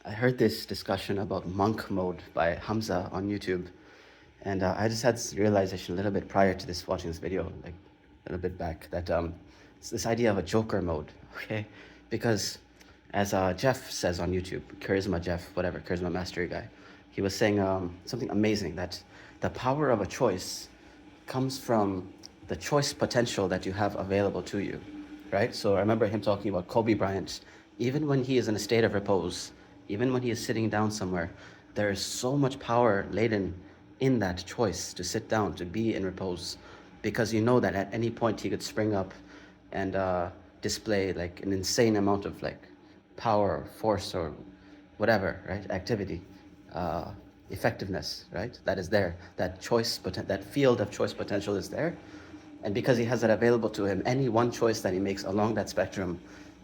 I heard this discussion about monk mode by Hamza on YouTube, and I just had this realization a little bit prior to this watching this video, like a little bit back, that it's this idea of a Joker mode, okay? Because as Jeff says on YouTube, Charisma Jeff, whatever, Charisma Mastery guy, he was saying something amazing, that the power of a choice comes from the choice potential that you have available to you, right? So I remember him talking about Kobe Bryant. Even when he is in a state of repose, even when he is sitting down somewhere, there is so much power laden in that choice to sit down, to be in repose, because you know that at any point he could spring up and display like an insane amount of like power or force or whatever, right? Activity, uh, effectiveness, right? That is there. That that field of choice potential is there, and because he has that available to him, any one choice that he makes along that spectrum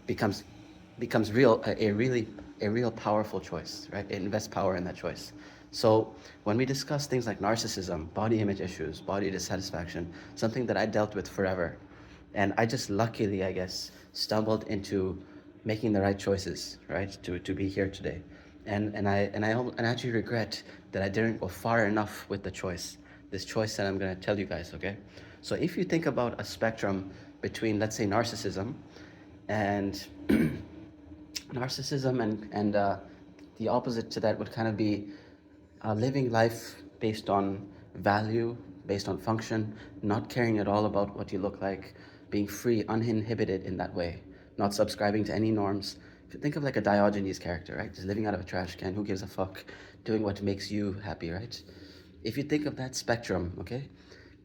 becomes real a real powerful choice, right? It invests power in that choice. So when we discuss things like narcissism, body image issues, body dissatisfaction, something that I dealt with forever, and I just luckily, I guess, stumbled into making the right choices, right, to be here today, and I actually regret that I didn't go far enough with the choice, this choice that I'm gonna tell you guys, okay? So if you think about a spectrum between, let's say, narcissism and the opposite to that would kind of be living life based on value, based on function, not caring at all about what you look like, being free, uninhibited in that way, not subscribing to any norms. If you think of like a Diogenes character, right? Just living out of a trash can, who gives a fuck, doing what makes you happy, right? If you think of that spectrum, okay,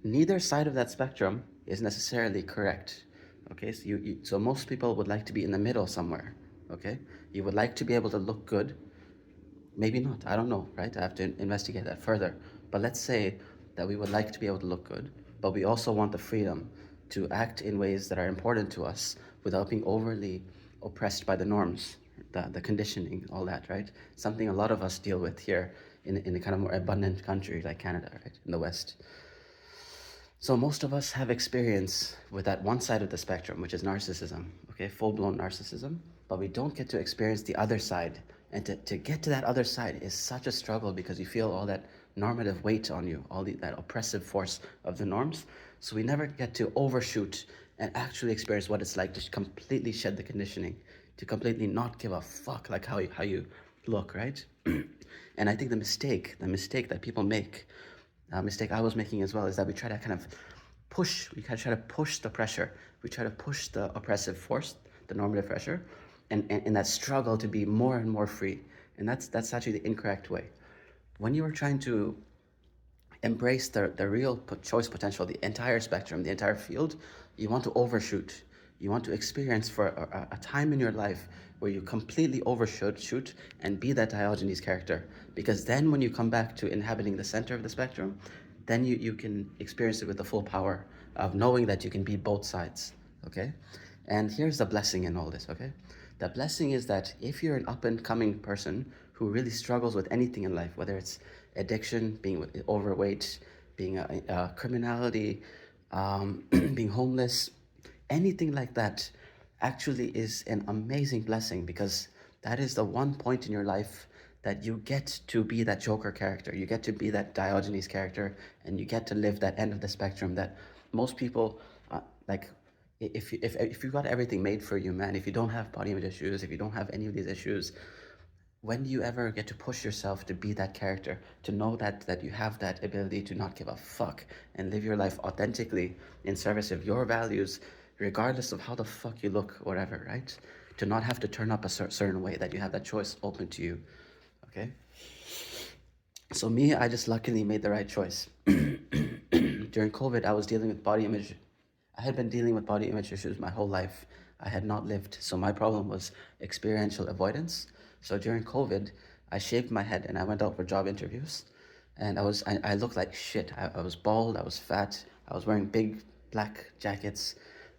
neither side of that spectrum is necessarily correct. Okay, so so most people would like to be in the middle somewhere. Okay, you would like to be able to look good, maybe not, I don't know, right? I have to investigate that further. But let's say that we would like to be able to look good, but we also want the freedom to act in ways that are important to us without being overly oppressed by the norms, the conditioning, all that, right? Something a lot of us deal with here in a kind of more abundant country like Canada, right, in the West. So most of us have experience with that one side of the spectrum, which is narcissism, okay, full-blown narcissism, but we don't get to experience the other side. And to get to that other side is such a struggle because you feel all that normative weight on you, that oppressive force of the norms. So we never get to overshoot and actually experience what it's like to completely shed the conditioning, to completely not give a fuck like how you look, right? And I think the mistake that people make, mistake I was making as well, is that we try to kind of we kind of try to push the pressure. We try to push the oppressive force, the normative pressure, and in that struggle to be more and more free. And that's actually the incorrect way. When you are trying to embrace the real choice potential, the entire spectrum, the entire field, you want to overshoot. You want to experience for a time in your life where you completely overshoot and be that Diogenes character. Because then when you come back to inhabiting the center of the spectrum, then you can experience it with the full power of knowing that you can be both sides. Okay? And here's the blessing in all this, okay? The blessing is that if you're an up and coming person who really struggles with anything in life, whether it's addiction, being overweight, being criminality, being homeless, anything like that actually is an amazing blessing, because that is the one point in your life that you get to be that Joker character. You get to be that Diogenes character, and you get to live that end of the spectrum that most people like. If you got everything made for you, man, if you don't have body image issues, if you don't have any of these issues, when do you ever get to push yourself to be that character, to know that you have that ability to not give a fuck and live your life authentically in service of your values, regardless of how the fuck you look, whatever, right? To not have to turn up a certain way, that you have that choice open to you, okay? So me, I just luckily made the right choice. During COVID, I was dealing with body image. I had been dealing with body image issues my whole life. I had not lived, so my problem was experiential avoidance. So during COVID, I shaved my head and I went out for job interviews, and I looked like shit. I was bald, I was fat, I was wearing big black jackets,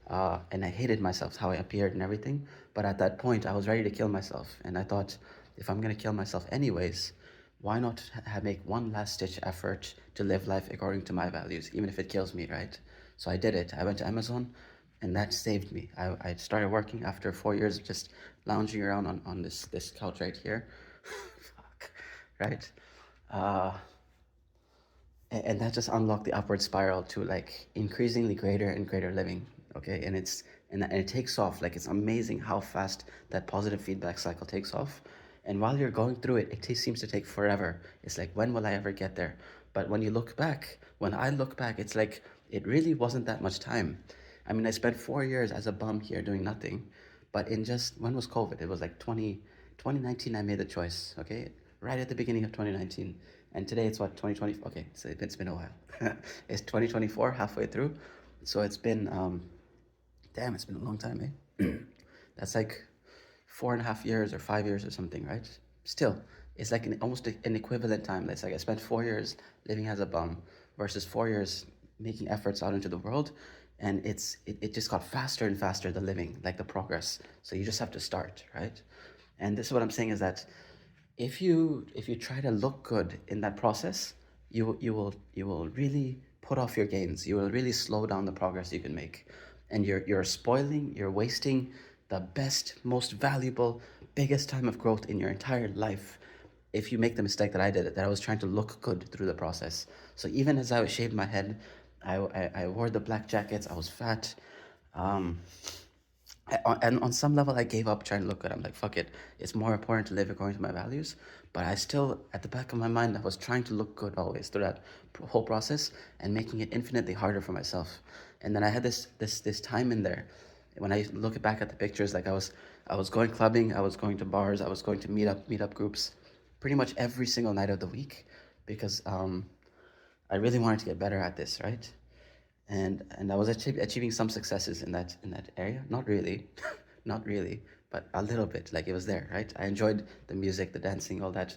and I hated myself, how I appeared and everything. But at that point, I was ready to kill myself, and I thought, if I'm gonna kill myself anyways, why not make one last ditch effort to live life according to my values, even if it kills me, right? So I did it. I went to Amazon, and that saved me. I started working after 4 years of just lounging around on this couch right here. Fuck, right? Uh, and that just unlocked the upward spiral to like increasingly greater and greater living. Okay, and it takes off. Like it's amazing how fast that positive feedback cycle takes off. And while you're going through it, seems to take forever. It's like, when will I ever get there? But when you look back, when I look back, it's like it really wasn't that much time. I mean, I spent 4 years as a bum here doing nothing, but in just, when was COVID? It was like 2019. I made the choice, okay? Right at the beginning of 2019. And today it's what, 2020? Okay, so it's been a while. It's 2024, halfway through. So it's been, damn, it's been a long time, eh? That's like 4.5 years or 5 years or something, right? Still, it's like almost an equivalent time. It's like I spent 4 years living as a bum versus 4 years making efforts out into the world. And it just got faster and faster, the living, like the progress. So you just have to start, right? And this is what I'm saying is that if you try to look good in that process, you will really put off your gains. You will really slow down the progress you can make, and you're wasting the best, most valuable, biggest time of growth in your entire life if you make the mistake that I did, that I was trying to look good through the process. So even as I shaved my head, I wore the black jackets. I was fat. Um, and on some level, I gave up trying to look good. I'm like, fuck it. It's more important to live according to my values. But I still, at the back of my mind, I was trying to look good always through that whole process and making it infinitely harder for myself. And then I had this time in there. When I look back at the pictures, like I was going clubbing, I was going to bars, I was going to meetup groups, pretty much every single night of the week, because I really wanted to get better at this, right? And I was achieving some successes in that area. Not really, not really, but a little bit. Like it was there, right? I enjoyed the music, the dancing, all that,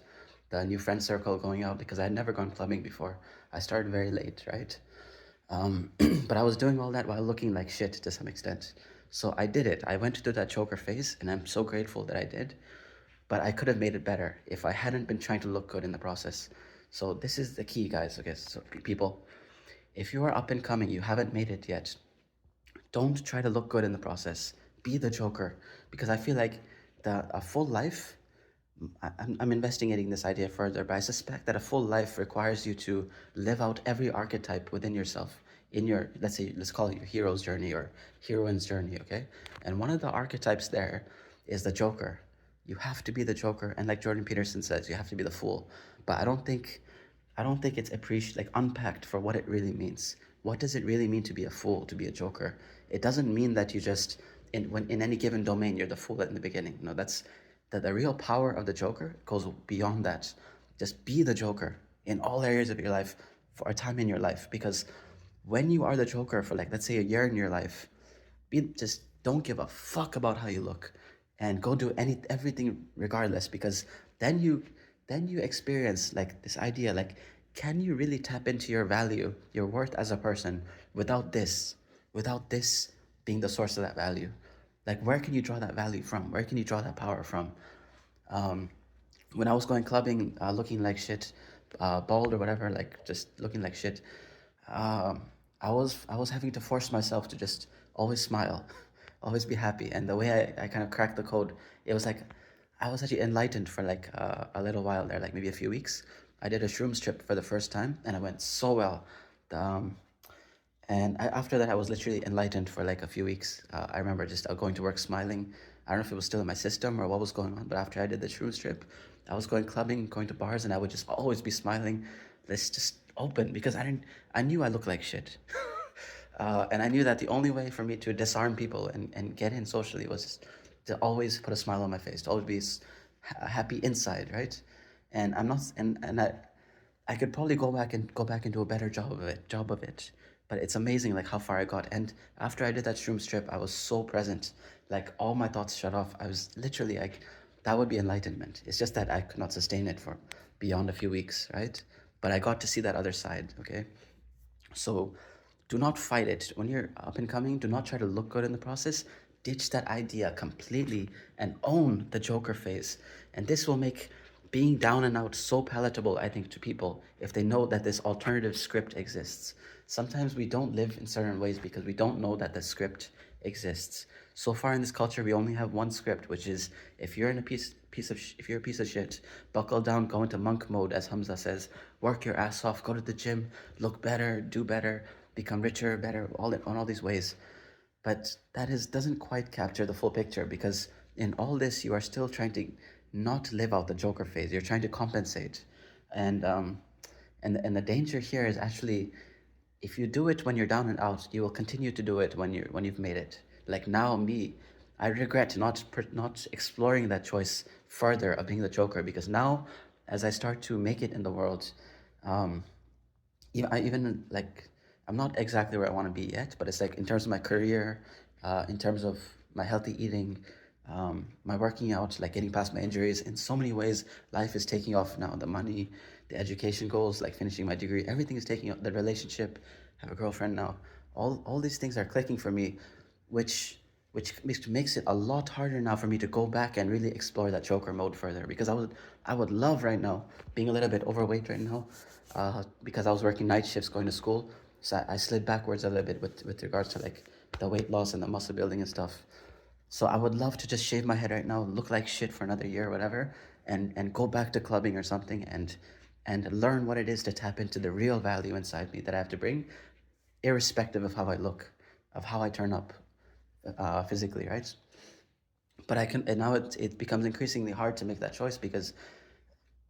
the new friend circle, going out, because I had never gone clubbing before. I started very late, right? Um, but I was doing all that while looking like shit to some extent. So I did it. I went through that choker phase, and I'm so grateful that I did. But I could have made it better if I hadn't been trying to look good in the process. So this is the key, guys. Okay, so people, if you are up and coming, you haven't made it yet, don't try to look good in the process. Be the Joker, because I feel like a full life. I'm investigating this idea further, but I suspect that a full life requires you to live out every archetype within yourself in your, let's call it your hero's journey or heroine's journey, okay? And one of the archetypes there is the Joker. You have to be the Joker, and like Jordan Peterson says, you have to be the fool. But I don't think it's like unpacked for what it really means. What does it really mean to be a fool, to be a joker? It doesn't mean that you just in any given domain you're the fool in the beginning. No, that's the real power of the joker goes beyond that. Just be the joker in all areas of your life for a time in your life, because when you are the joker for, like, let's say, a year in your life, just don't give a fuck about how you look, and go do everything regardless, because then you experience like this idea, like, can you really tap into your value, your worth as a person, without this being the source of that value? Like, where can you draw that value from? Where can you draw that power from? um, when I was going clubbing, looking like shit, bald or whatever, like just looking like shit, um, I was having to force myself to just always smile, always be happy. And the way I kind of cracked the code, it was like I was actually enlightened for like a little while there, like maybe a few weeks. I did a shrooms trip for the first time, and it went so well. Um, and after that, I was literally enlightened for like a few weeks. I remember just going to work smiling. I don't know if it was still in my system or what was going on, but after I did the shrooms trip, I was going clubbing, going to bars, and I would just always be smiling. This just open, because I knew I looked like shit. And I knew that the only way for me to disarm people and get in socially was just to always put a smile on my face, to always be happy inside, right? And I'm not, and I could probably go back and do a better job of it. But it's amazing like how far I got. And after I did that shroom strip, I was so present. Like all my thoughts shut off. I was literally like, that would be enlightenment. It's just that I could not sustain it for beyond a few weeks, right? But I got to see that other side, okay? So do not fight it. When you're up and coming, do not try to look good in the process. Ditch that idea completely and own the Joker phase. And this will make being down and out so palatable, I think, to people if they know that this alternative script exists. Sometimes we don't live in certain ways because we don't know that the script exists. So far in this culture, we only have one script, which is if you're in a if you're a piece of shit, buckle down, go into monk mode, as Hamza says, work your ass off, go to the gym, look better, do better, become richer, better, all these ways. But that is doesn't quite capture the full picture, because in all this you are still trying to not live out the Joker phase. You're trying to compensate, and the danger here is actually, if you do it when you're down and out, you will continue to do it when you've made it. Like now, me, I regret not exploring that choice further of being the Joker, because now, as I start to make it in the world, um, even like, I'm not exactly where I want to be yet, but it's like in terms of my career, in terms of my healthy eating, my working out, like getting past my injuries. In so many ways, life is taking off now. The money, the education goals, like finishing my degree, everything is taking off. The relationship, I have a girlfriend now. All these things are clicking for me, which makes it a lot harder now for me to go back and really explore that Joker mode further, because I would love right now, being a little bit overweight right now, because I was working night shifts going to school, so I slid backwards a little bit with regards to like the weight loss and the muscle building and stuff. So I would love to just shave my head right now, look like shit for another year or whatever, and go back to clubbing or something, and learn what it is to tap into the real value inside me that I have to bring, irrespective of how I look, of how I turn up, physically, right? But I can, and now it becomes increasingly hard to make that choice, because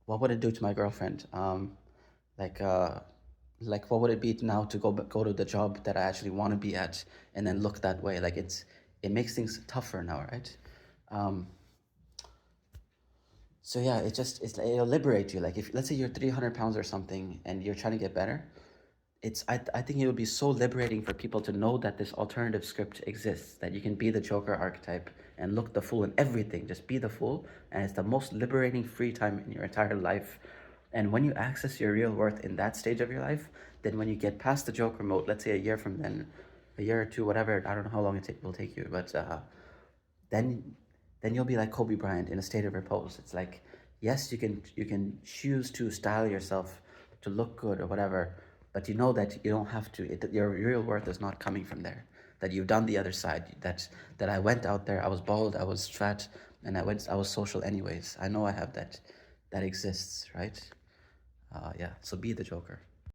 what would it do to my girlfriend? Like uh, like what would it be now to go to the job that I actually want to be at, and then look that way? Like it makes things tougher now, right? Um, so yeah, it'll liberate you. Like if let's say you're 300 pounds or something and you're trying to get better, I think it would be so liberating for people to know that this alternative script exists, that you can be the Joker archetype and look the fool in everything, just be the fool, and it's the most liberating free time in your entire life. And when you access your real worth in that stage of your life, then when you get past the Joker mode, let's say a year from then, a year or two, whatever, I don't know how long will take you, but then you'll be like Kobe Bryant in a state of repose. It's like, yes, you can choose to style yourself to look good or whatever, but you know that you don't have to. Your real worth is not coming from there. That you've done the other side. That I went out there. I was bald. I was fat, and I was social anyways. I know I have that. That exists, right? Yeah. So be the Joker.